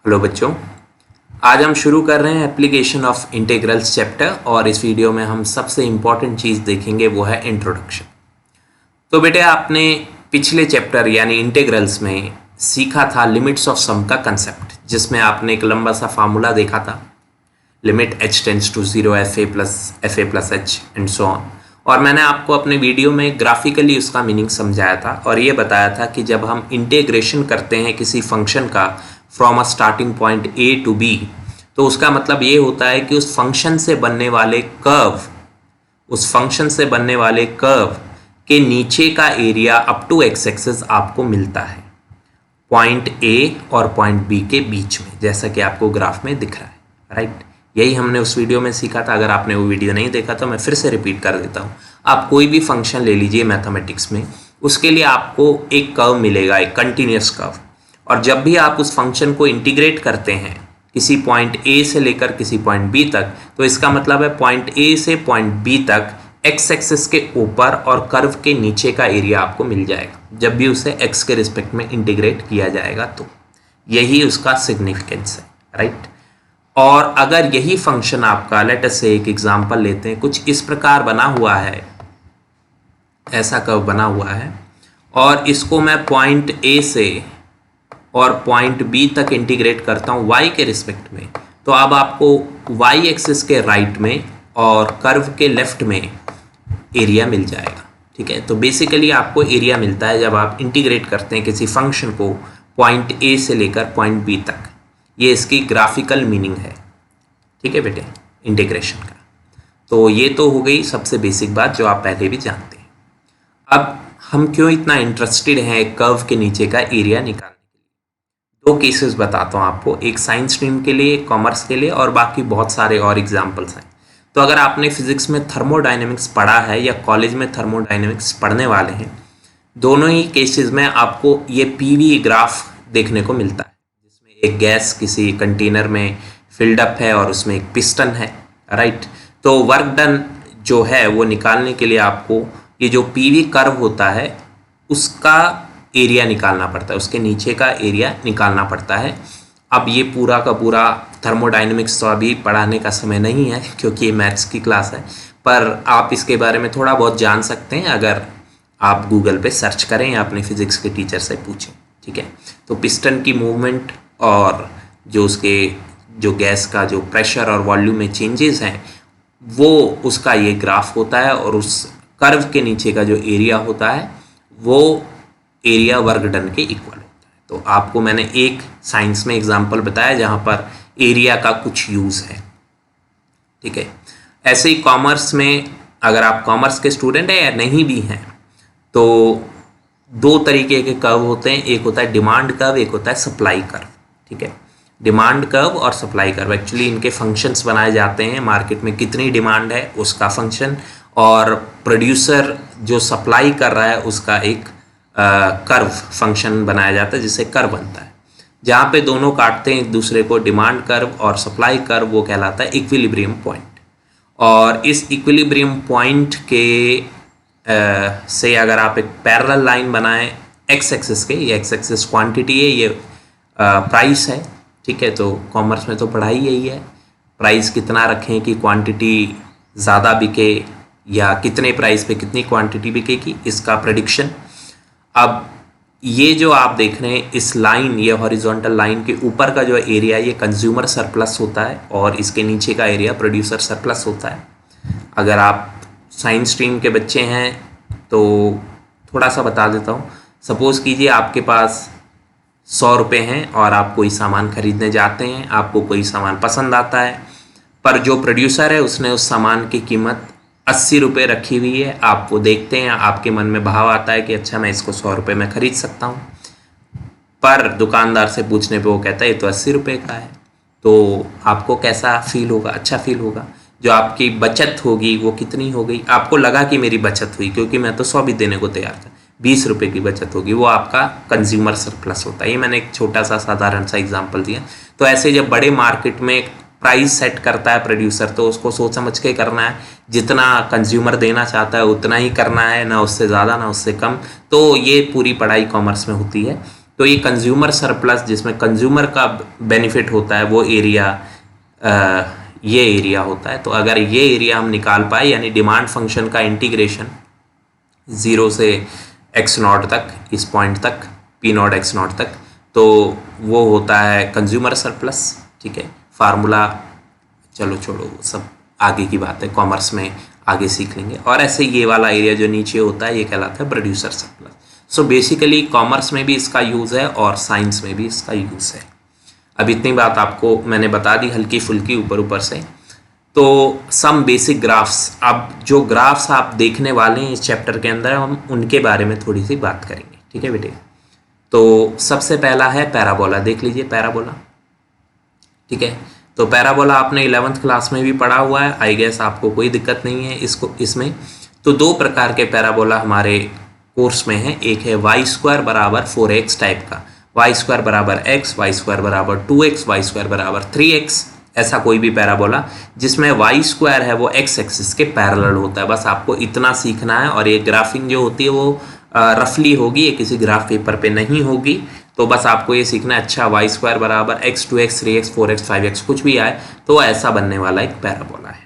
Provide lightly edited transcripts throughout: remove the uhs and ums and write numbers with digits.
Hello बच्चों, आज हम शुरू कर रहे हैं एप्लीकेशन ऑफ इंटीग्रल्स चैप्टर और इस वीडियो में हम सबसे इम्पॉर्टेंट चीज़ देखेंगे वो है इंट्रोडक्शन। तो बेटे आपने पिछले चैप्टर यानी इंटीग्रल्स में सीखा था लिमिट्स ऑफ सम का कंसेप्ट, जिसमें आपने एक लंबा सा फार्मूला देखा था, limit h tends to 0 fa plus h and so on. और मैंने आपको अपने वीडियो में ग्राफिकली उसका मीनिंग समझाया था और ये बताया था कि जब हम इंटीग्रेशन करते हैं किसी फंक्शन का from a starting point a to b, तो उसका मतलब ये होता है कि उस फंक्शन से बनने वाले कर्व के नीचे का area up to x axis आपको मिलता है पॉइंट a और पॉइंट b के बीच में, जैसा कि आपको ग्राफ में दिख रहा है, राइट। यही हमने उस वीडियो में सीखा था। अगर आपने वो वीडियो नहीं देखा तो मैं फिर से रिपीट कर देता हूँ। आप कोई भी फंक्शन ले लीजिए मैथमेटिक्स में, उसके लिए आपको एक कर्व मिलेगा, एक कंटिन्यूस कर्व, और जब भी आप उस फंक्शन को इंटीग्रेट करते हैं किसी पॉइंट A से लेकर किसी पॉइंट B तक, तो इसका मतलब है पॉइंट A से पॉइंट B तक x एक्सिस के ऊपर और कर्व के नीचे का एरिया आपको मिल जाएगा जब भी उसे x के रिस्पेक्ट में इंटीग्रेट किया जाएगा। तो यही उसका सिग्निफिकेंस है, राइट। और अगर यही फंक्शन आपका, लेट अस से एक एग्जांपल लेते हैं, कुछ इस प्रकार बना हुआ है, ऐसा कर्व बना हुआ है, और इसको मैं पॉइंट A से और पॉइंट B तक इंटीग्रेट करता हूँ y के रिस्पेक्ट में, तो अब आपको y एक्सिस के राइट में और कर्व के लेफ्ट में एरिया मिल जाएगा, ठीक है। तो बेसिकली आपको एरिया मिलता है जब आप इंटीग्रेट करते हैं किसी फंक्शन को पॉइंट A से लेकर पॉइंट B तक। ये इसकी ग्राफिकल मीनिंग है, ठीक है बेटे, इंटीग्रेशन का। तो ये तो हो गई सबसे बेसिक बात जो आप पहले भी जानते हैं। अब हम क्यों इतना इंटरेस्टेड हैं कर्व के नीचे का एरिया निकालने के लिए? दो केसेस बताता हूँ आपको, एक साइंस स्ट्रीम के लिए, एक कॉमर्स के लिए, और बाकी बहुत सारे और एग्जाम्पल्स हैं। तो अगर आपने फिजिक्स में थर्मोडाइनमिक्स पढ़ा है या कॉलेज में थर्मोडाइनमिक्स पढ़ने वाले हैं, दोनों ही केसेस में आपको ये PV ग्राफ देखने को मिलता है, जिसमें एक गैस किसी कंटेनर में फिल्ड अप है और उसमें एक पिस्टन है, राइट। तो वर्क डन जो है वो निकालने के लिए आपको ये जो PV कर्व होता है उसका एरिया निकालना पड़ता है, उसके नीचे का एरिया निकालना पड़ता है। अब ये पूरा का पूरा थर्मोडाइनमिक्स तो अभी पढ़ाने का समय नहीं है क्योंकि ये मैथ्स की क्लास है, पर आप इसके बारे में थोड़ा बहुत जान सकते हैं अगर आप गूगल पे सर्च करें या अपने फिजिक्स के टीचर से पूछें, ठीक है। तो पिस्टन की मूवमेंट और जो गैस का जो प्रेशर और वॉल्यूम में चेंजेस हैं वो उसका ये ग्राफ होता है, और उस कर्व के नीचे का जो एरिया होता है वो एरिया वर्क डन के इक्वल होता है। तो आपको मैंने एक साइंस में एग्जांपल बताया जहाँ पर एरिया का कुछ यूज़ है, ठीक है। ऐसे ही कॉमर्स में, अगर आप कॉमर्स के स्टूडेंट हैं या नहीं भी हैं, तो दो तरीके के कर्व होते हैं, एक होता है डिमांड कर्व, एक होता है सप्लाई कर्व, ठीक है। डिमांड कर्व और सप्लाई कर्व एक्चुअली इनके फंक्शंस बनाए जाते हैं, मार्केट में कितनी डिमांड है उसका फंक्शन, और प्रोड्यूसर जो सप्लाई कर रहा है उसका एक कर्व फंक्शन बनाया जाता है जिससे कर्व बनता है। जहाँ पे दोनों काटते हैं एक दूसरे को, डिमांड कर्व और सप्लाई कर्व, वो कहलाता है इक्विलिब्रियम पॉइंट। और इस इक्विलिब्रियम पॉइंट के से अगर आप एक पैरेलल लाइन बनाएं x एक्सिस के, ये x एक्सिस क्वांटिटी है, ये प्राइस है, ठीक है। तो कॉमर्स में तो पढ़ाई यही है, प्राइस कितना रखें कि क्वांटिटी ज़्यादा बिके, या कितने प्राइस पे कितनी क्वांटिटी बिकेगी, इसका प्रेडिक्शन। अब ये जो आप देख रहे हैं इस लाइन, ये हॉरिजॉन्टल लाइन के ऊपर का जो एरिया ये कंज्यूमर सरप्लस होता है और इसके नीचे का एरिया प्रोड्यूसर सरप्लस होता है। अगर आप साइंस स्ट्रीम के बच्चे हैं तो थोड़ा सा बता देता हूँ। सपोज़ कीजिए आपके पास 100 रुपये हैं और आप कोई सामान खरीदने जाते हैं, आपको कोई सामान पसंद आता है, पर जो प्रोड्यूसर है उसने उस सामान की कीमत 80 रुपये रखी हुई है। आप वो देखते हैं, आपके मन में भाव आता है कि अच्छा मैं इसको 100 रुपये में ख़रीद सकता हूँ, पर दुकानदार से पूछने पे वो कहता है ये तो 80 रुपये का है। तो आपको कैसा फील होगा? अच्छा फील होगा। जो आपकी बचत होगी वो कितनी हो गई? आपको लगा कि मेरी बचत हुई क्योंकि मैं तो 100 भी देने को तैयार था, 20 रुपये की बचत होगी, वो आपका कंज्यूमर सरप्लस होता है। ये मैंने एक छोटा सा साधारण सा एग्जांपल दिया। तो ऐसे जब बड़े मार्केट में प्राइस सेट करता है प्रोड्यूसर, तो उसको सोच समझ के करना है, जितना कंज्यूमर देना चाहता है उतना ही करना है, ना उससे ज़्यादा ना उससे कम। तो ये पूरी पढ़ाई कॉमर्स में होती है। तो ये कंज्यूमर सरप्लस जिसमें कंज्यूमर का बेनिफिट होता है वो एरिया ये एरिया होता है। तो अगर ये एरिया हम निकाल पाए यानी डिमांड फंक्शन का इंटीग्रेशन 0 से x0 तक, इस पॉइंट तक p0 x0 तक, तो वो होता है कंज्यूमर सरप्लस। ठीक है, फार्मूला चलो छोड़ो, सब आगे की बात है, कॉमर्स में आगे सीख लेंगे। और ऐसे ये वाला एरिया जो नीचे होता है ये कहलाता है producer surplus. So basically commerce में भी इसका यूज़ है और साइंस में भी इसका यूज़ है। अब इतनी बात आपको मैंने बता दी हल्की फुल्की ऊपर ऊपर से। तो सम बेसिक ग्राफ्स, अब जो ग्राफ्स आप देखने वाले हैं इस चैप्टर के अंदर हम उनके बारे में थोड़ी सी बात करेंगे। ठीक है बेटे, तो सबसे पहला है पैराबोला। देख लीजिए पैराबोला। ठीक है, तो पैराबोला आपने 11th क्लास में भी पढ़ा हुआ है, आई गेस आपको कोई दिक्कत नहीं है इसमें। तो दो प्रकार के पैराबोला हमारे कोर्स में है। एक है वाई स्क्वायर बराबर 4x टाइप का, वाई स्क्वायर बराबर x, वाई स्क्वायर बराबर 2x, वाई स्क्वायर बराबर 3x, ऐसा कोई भी पैराबोला जिसमें वाई स्क्वायर है वो x एक्सिस के पैरेलल होता है। बस आपको इतना सीखना है। और ये ग्राफिंग जो होती है वो रफली होगी, ये किसी ग्राफ पेपर पे नहीं होगी। तो बस आपको ये सीखना है, अच्छा वाई स्क्वायर बराबर x, 2x, 3x, 4x, 5x कुछ भी आए तो ऐसा बनने वाला एक पैराबोला है।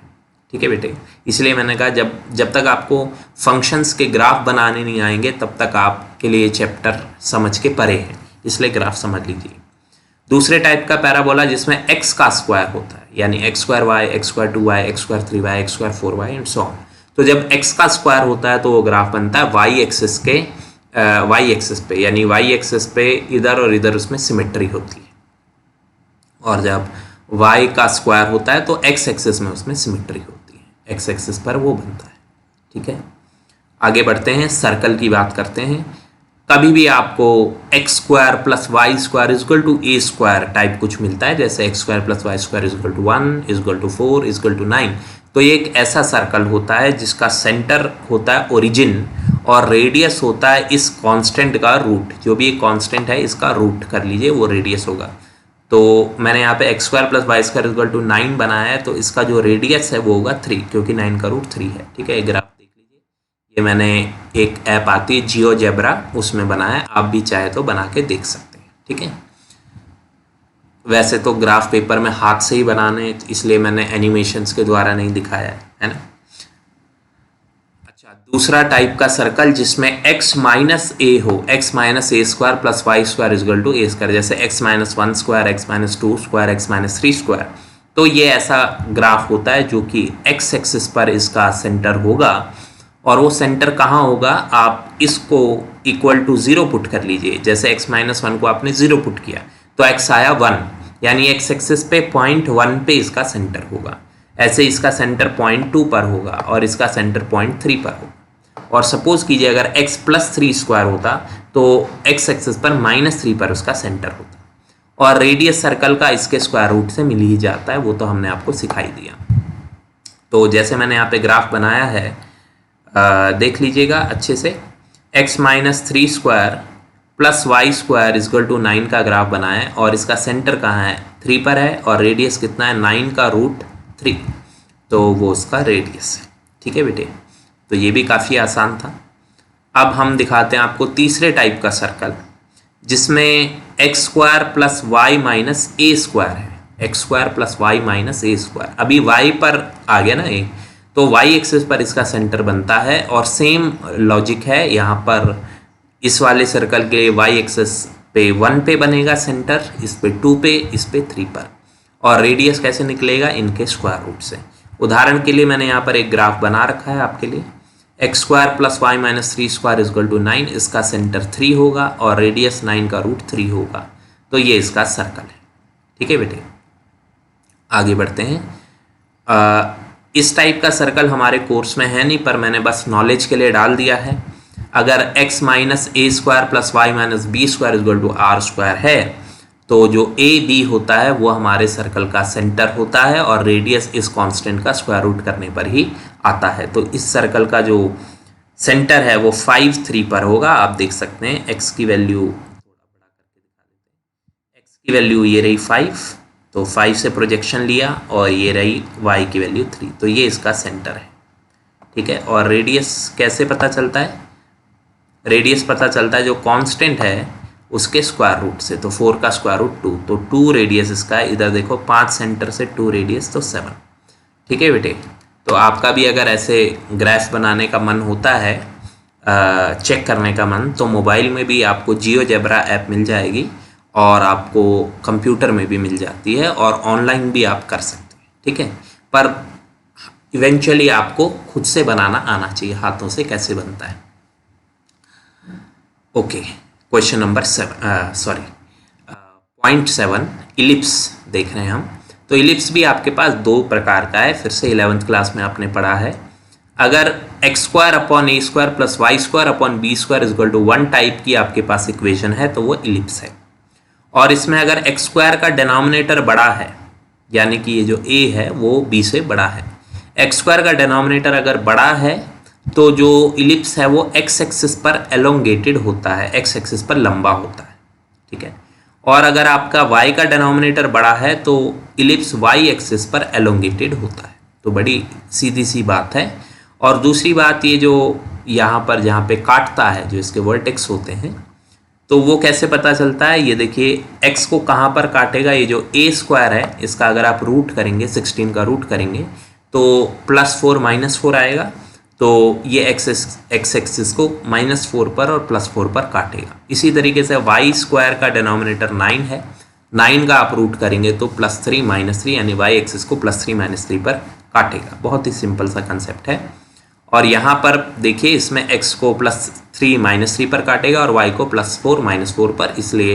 ठीक है बेटे, इसलिए मैंने कहा जब तक आपको फंक्शंस के ग्राफ बनाने नहीं आएंगे तब तक आपके लिए चैप्टर समझ के परे है, इसलिए ग्राफ समझ लीजिए। दूसरे टाइप का पैराबोला जिसमें x का स्क्वायर होता है, यानी x square y, x square 2y, x square 3y, x square 4y and so on. तो जब x का स्क्वायर होता है तो वो ग्राफ बनता है y एक्सिस के y एक्सिस पे, यानी y एक्सिस पे इधर और इधर उसमें सिमेट्री होती है। और जब y का स्क्वायर होता है तो x एक्सिस में उसमें सिमेट्री होती है, x एक्सिस पर वो बनता है। ठीक है, आगे बढ़ते हैं, सर्कल की बात करते हैं। कभी भी आपको x square plus y square is equal to a square type कुछ मिलता है, जैसे x square plus y square is equal to 1, is equal to 4, is equal to 9, तो ये एक ऐसा सर्कल होता है जिसका सेंटर होता है ओरिजिन और रेडियस होता है इस कांस्टेंट का रूट। जो भी एक कांस्टेंट है इसका रूट कर लीजिए, वो रेडियस होगा। तो मैंने यहाँ पे x square plus y square is equal to 9 बनाया है, तो इसका जो रेडियस है वो होगा 3, क्योंकि 9 का रूट 3 है। ठीक है, ग्राफ देख लीजिए, ये मैंने एक ऐप आती है जियोजेब्रा, उसमें बनाया है, आप भी चाहे तो बना के देख सकते हैं। ठीक है, वैसे तो ग्राफ पेपर में हाथ से ही बनाने, इसलिए मैंने एनिमेशंस के द्वारा नहीं दिखाया है ना। अच्छा, दूसरा टाइप का सर्कल जिसमें x माइनस ए हो, x minus a square plus y square is equal to a square, जैसे x minus 1 square, x minus 2 square, x minus 3 square. तो ये ऐसा ग्राफ होता है जो कि x एक्सिस पर इसका सेंटर होगा। और वो सेंटर कहाँ होगा, आप इसको इक्वल टू 0 पुट कर लीजिए। जैसे x माइनस 1 को आपने 0 पुट किया तो x आया 1, यानी x एक्सिस पे पॉइंट 1 पे इसका सेंटर होगा। ऐसे इसका सेंटर पॉइंट 2 पर होगा और इसका सेंटर पॉइंट 3 पर होगा। और सपोज कीजिए अगर x प्लस 3 स्क्वायर होता तो x एक्सिस पर माइनस 3 पर उसका सेंटर होता। और रेडियस सर्कल का इसके स्क्वायर रूट से मिल ही जाता है, वो तो हमने आपको सिखाई दिया। तो जैसे मैंने यहाँ पे ग्राफ बनाया है, देख लीजिएगा अच्छे से, x minus 3 square plus y square is equal to 9 का ग्राफ बनाया है और इसका सेंटर कहाँ है, 3 पर है और रेडियस कितना है, 9 का रूट 3, तो वो उसका रेडियस है। ठीक है बेटे, तो ये भी काफ़ी आसान था। अब हम दिखाते हैं आपको तीसरे टाइप का सर्कल जिसमें x square plus y minus a square है, x square plus y minus a square. अभी वाई पर आ गया ना ए, तो वाई एक्सिस पर इसका सेंटर बनता है। और सेम लॉजिक है यहाँ पर, इस वाले सर्कल के वाई एक्सिस पे 1 पे बनेगा सेंटर, इस पे 2 पे, इस पे 3 पर। और रेडियस कैसे निकलेगा, इनके स्क्वायर रूट से। उदाहरण के लिए मैंने यहाँ पर एक ग्राफ बना रखा है आपके लिए, x square plus y minus 3 square is equal to 9, इसका सेंटर 3 होगा और रेडियस 9 का रूट 3 होगा। तो ये इसका सर्कल है। ठीक है बेटे, आगे बढ़ते हैं। इस टाइप का सर्कल हमारे कोर्स में है नहीं, पर मैंने बस नॉलेज के लिए डाल दिया है। अगर x minus a square plus y minus b square equal to r square है, तो जो ए बी होता है वो हमारे सर्कल का सेंटर होता है और रेडियस इस कांस्टेंट का स्क्वायर रूट करने पर ही आता है। तो इस सर्कल का जो सेंटर है वो 5, 3 पर होगा। आप देख सकते हैं x की वैल्यू, थोड़ा बड़ा करके दिखा देते हैं, x की वैल्यू ये रही 5, तो 5 से प्रोजेक्शन लिया और ये रही y की वैल्यू 3, तो ये इसका सेंटर है। ठीक है, और रेडियस कैसे पता चलता है, रेडियस पता चलता है जो कांस्टेंट है उसके स्क्वायर रूट से, तो 4 का स्क्वायर रूट 2, तो 2 रेडियस इसका है। इधर देखो 5 सेंटर से 2 रेडियस तो 7। ठीक है बेटे, तो आपका भी अगर ऐसे ग्राफ बनाने का मन होता है, चेक करने का मन, तो मोबाइल में भी आपको जियोजेब्रा ऐप मिल जाएगी और आपको कंप्यूटर में भी मिल जाती है और ऑनलाइन भी आप कर सकते हैं। ठीक है, पर इवेंचुअली आपको खुद से बनाना आना चाहिए, हाथों से कैसे बनता है। ओके, क्वेश्चन नंबर 0.7 इलिप्स देख रहे हैं हम। तो इलिप्स भी आपके पास दो प्रकार का है, फिर से 11th क्लास में आपने पढ़ा है। अगर x² upon a² plus y² upon b² equal to 1 type की आपके पास इक्वेशन है तो वो इलिप्स है। और इसमें अगर x² का डिनोमिनेटर बड़ा है, यानी कि ये जो a है वो b से बड़ा है, x² का डिनोमिनेटर अगर बड़ा है तो जो इलिप्स है वो x एक्सिस पर एलोंगेटेड होता है, x एक्सिस पर लंबा होता है। ठीक है, और अगर आपका y का डिनोमिनेटर बड़ा है तो इलिप्स y एक्सिस पर एलोंगेटेड होता है। तो बड़ी सीधी सी बात है। और दूसरी बात, ये जो यहाँ पर जहाँ पे काटता है, जो इसके वर्टेक्स होते हैं, तो वो कैसे पता चलता है, ये देखिए x को कहाँ पर काटेगा, ये जो a² है इसका अगर आप रूट करेंगे, 16 का रूट करेंगे तो +4 -4 आएगा। तो ये x एक्सिस को -4 पर और +4 पर काटेगा। इसी तरीके से y² का डिनोमिनेटर 9 है, 9 का आप रूट करेंगे तो +3 -3 यानी y एक्सिस को +3 -3 पर काटेगा। बहुत ही सिंपल सा कंसेप्ट है। और यहाँ पर देखिए इसमें x को +3 -3 पर काटेगा और y को +4 -4 पर, इसलिए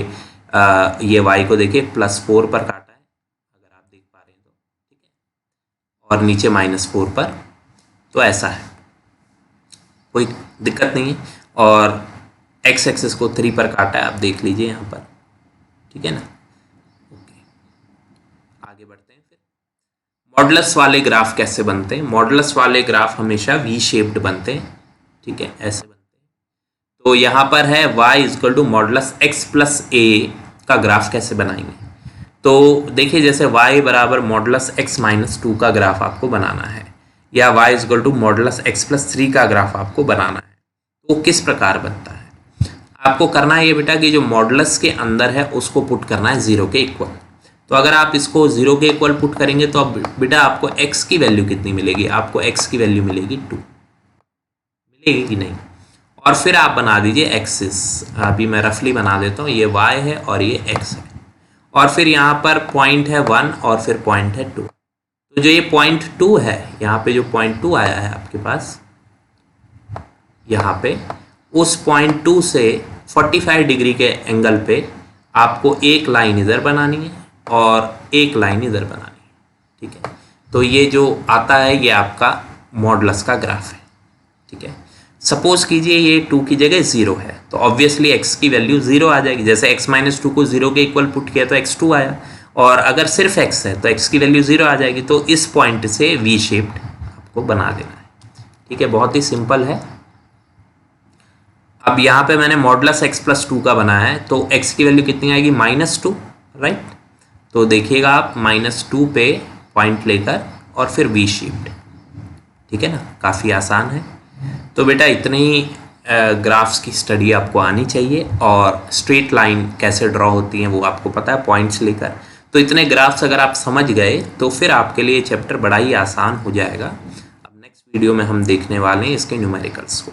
ये y को देखिए +4 पर काटा है, अगर आप देख पा रहे हैं तो। ठीक है, और नीचे -4 पर, तो ऐसा है, कोई दिक्कत नहीं है। और x एक्सिस को 3 पर काटा है, आप देख लीजिए यहाँ पर। ठीक है ना, ओके, आगे बढ़ते हैं। फिर मॉडुलस वाले ग्राफ कैसे बनते हैं? मॉडुलस वाले ग्राफ हमेशा वी शेप्ड बनते हैं। ठीक है, ऐसे बनते हैं। तो यहाँ पर है y equal to modulus x plus a का ग्राफ कैसे बनाएंगे? तो देखिए जैसे y बराबर मॉडुलस x माइनस 2 का ग्राफ आपको बनाना है, या y equal to modulus x plus 3 का ग्राफ आपको बनाना है, तो किस प्रकार बनता है? आपको करना है ये बेटा कि जो मॉडुलस के अंदर है उसको पुट करना है 0 के इक्वल। तो अगर आप इसको 0 के इक्वल पुट करेंगे तो अब बेटा आपको x की वैल्यू कितनी मिलेगी? आपको x की वैल्यू मिलेगी 2, मिलेगी कि नहीं? और फिर आप बना दीजिए एक्सिस, अभी मैं रफली बना देता हूँ, ये y है और ये x है, और फिर यहाँ पर पॉइंट है 1 और फिर पॉइंट है 2। तो जो ये पॉइंट 2 है, यहाँ पे जो पॉइंट 2 आया है आपके पास, यहाँ पे उस पॉइंट 2 से 45 डिग्री के एंगल पे आपको एक लाइन इधर बनानी है और एक लाइन इधर बनानी है। ठीक है, तो ये जो आता है ये आपका मॉडुलस का ग्राफ है। ठीक है, सपोज कीजिए ये 2 की जगह 0 है, तो ऑब्वियसली x की वैल्यू 0 आ जाएगी। जैसे x माइनस 2 को 0 के इक्वल पुट किया तो x2 आया, और अगर सिर्फ x है तो x की वैल्यू 0 आ जाएगी। तो इस पॉइंट से वी शेप्ड आपको बना देना है। ठीक है, बहुत ही सिंपल है। अब यहाँ पे मैंने मॉडुलस x प्लस 2 का बनाया है, तो x की वैल्यू कितनी आएगी? -2, राइट। तो देखिएगा आप -2 पे पॉइंट लेकर और फिर वी शेप्ड। ठीक है ना, काफ़ी आसान है। तो बेटा इतनी ही ग्राफ्स की स्टडी आपको आनी चाहिए, और स्ट्रेट लाइन कैसे ड्रॉ होती हैं वो आपको पता है पॉइंट्स लेकर। तो इतने ग्राफ्स अगर आप समझ गए तो फिर आपके लिए चैप्टर बड़ा ही आसान हो जाएगा। अब नेक्स्ट वीडियो में हम देखने वाले हैं इसके न्यूमेरिकल्स को।